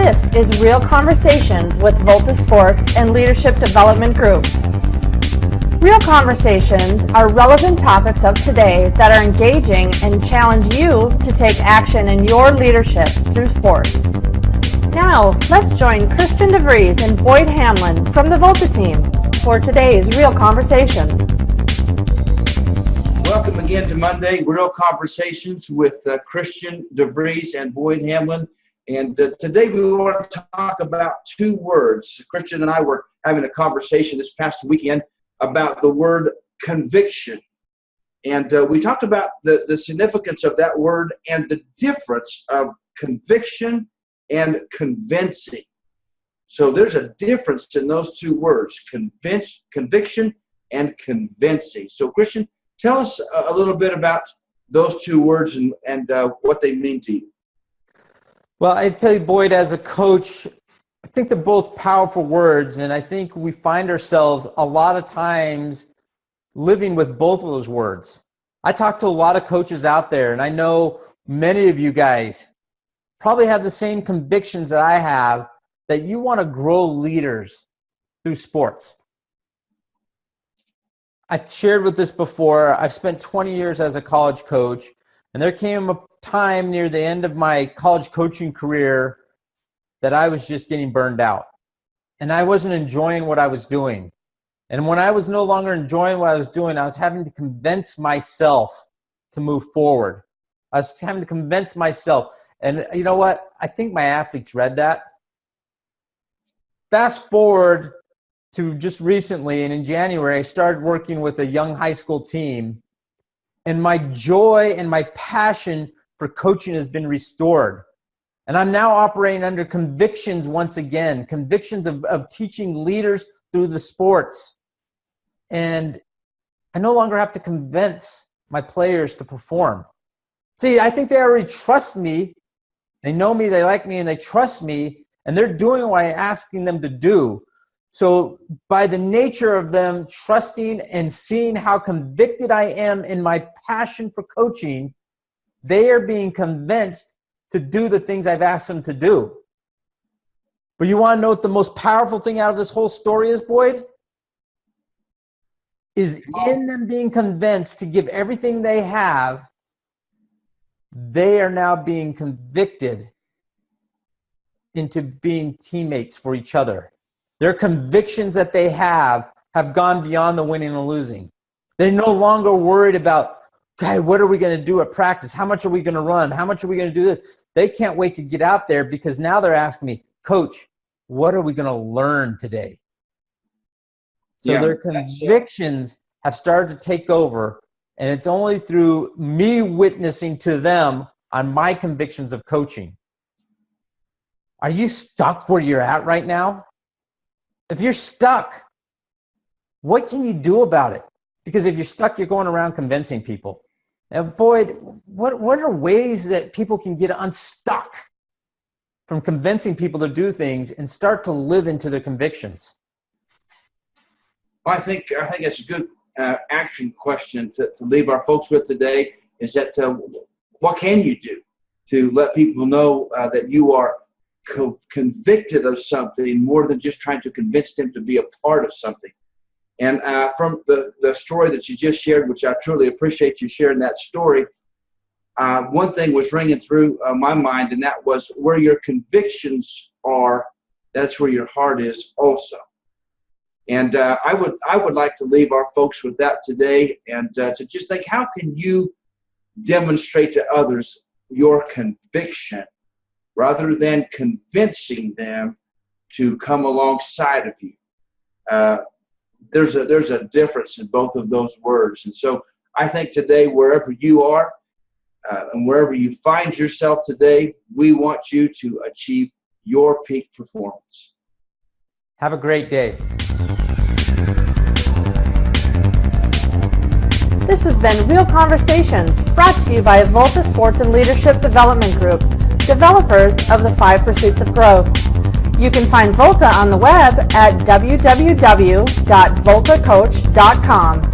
This is Real Conversations with Volta Sports and Leadership Development Group. Real conversations are relevant topics of today that are engaging and challenge you to take action in your leadership through sports. Now, let's join Christian DeVries and Boyd Hamlin from the Volta team for today's Real Conversation. Welcome again to Monday, Real Conversations with Christian DeVries and Boyd Hamlin. And today we want to talk about two words. Christian and I were having a conversation this past weekend about the word conviction. And we talked about the significance of that word and the difference of conviction and convincing. So there's a difference in those two words, conviction and convincing. So Christian, tell us a little bit about those two words and what they mean to you. Well, I tell you, Boyd, as a coach, I think they're both powerful words, and I think we find ourselves a lot of times living with both of those words. I talk to a lot of coaches out there, and I know many of you guys probably have the same convictions that I have, that you want to grow leaders through sports. I've shared with this before. I've spent 20 years as a college coach, and there came a time near the end of my college coaching career that I was just getting burned out, and I wasn't enjoying what I was doing. And when I was no longer enjoying what I was doing, I was having to convince myself to move forward. I was having to convince myself. And you know what? I think my athletes read that. Fast forward to just recently, and in January, I started working with a young high school team, and my joy and my passion for coaching has been restored. And I'm now operating under convictions once again, convictions of teaching leaders through the sports. And I no longer have to convince my players to perform. See, I think they already trust me. They know me, they like me, and they trust me, and they're doing what I'm asking them to do. So by the nature of them trusting and seeing how convicted I am in my passion for coaching, they are being convinced to do the things I've asked them to do. But you want to know what the most powerful thing out of this whole story is, Boyd? Is in them being convinced to give everything they have, they are now being convicted into being teammates for each other. Their convictions that they have gone beyond the winning and losing. They're no longer worried about, okay, what are we going to do at practice? How much are we going to run? How much are we going to do this? They can't wait to get out there because now they're asking me, Coach, what are we going to learn today? So their convictions have started to take over, and it's only through me witnessing to them on my convictions of coaching. Are you stuck where you're at right now? If you're stuck, what can you do about it? Because if you're stuck, you're going around convincing people. Now, Boyd, what are ways that people can get unstuck from convincing people to do things and start to live into their convictions? Well, I think it's a good action question to leave our folks with today, is that what can you do to let people know that you are convicted of something more than just trying to convince them to be a part of something. And from the story that you just shared, which I truly appreciate you sharing that story, one thing was ringing through my mind, and that was where your convictions are, that's where your heart is also. And I would like to leave our folks with that today, and to just think, how can you demonstrate to others your conviction rather than convincing them to come alongside of you? There's a difference in both of those words. And so I think today, wherever you are and wherever you find yourself today, we want you to achieve your peak performance. Have a great day. This has been Real Conversations, brought to you by Volta Sports and Leadership Development Group, developers of the 5 Pursuits of Growth. You can find Volta on the web at www.voltacoach.com.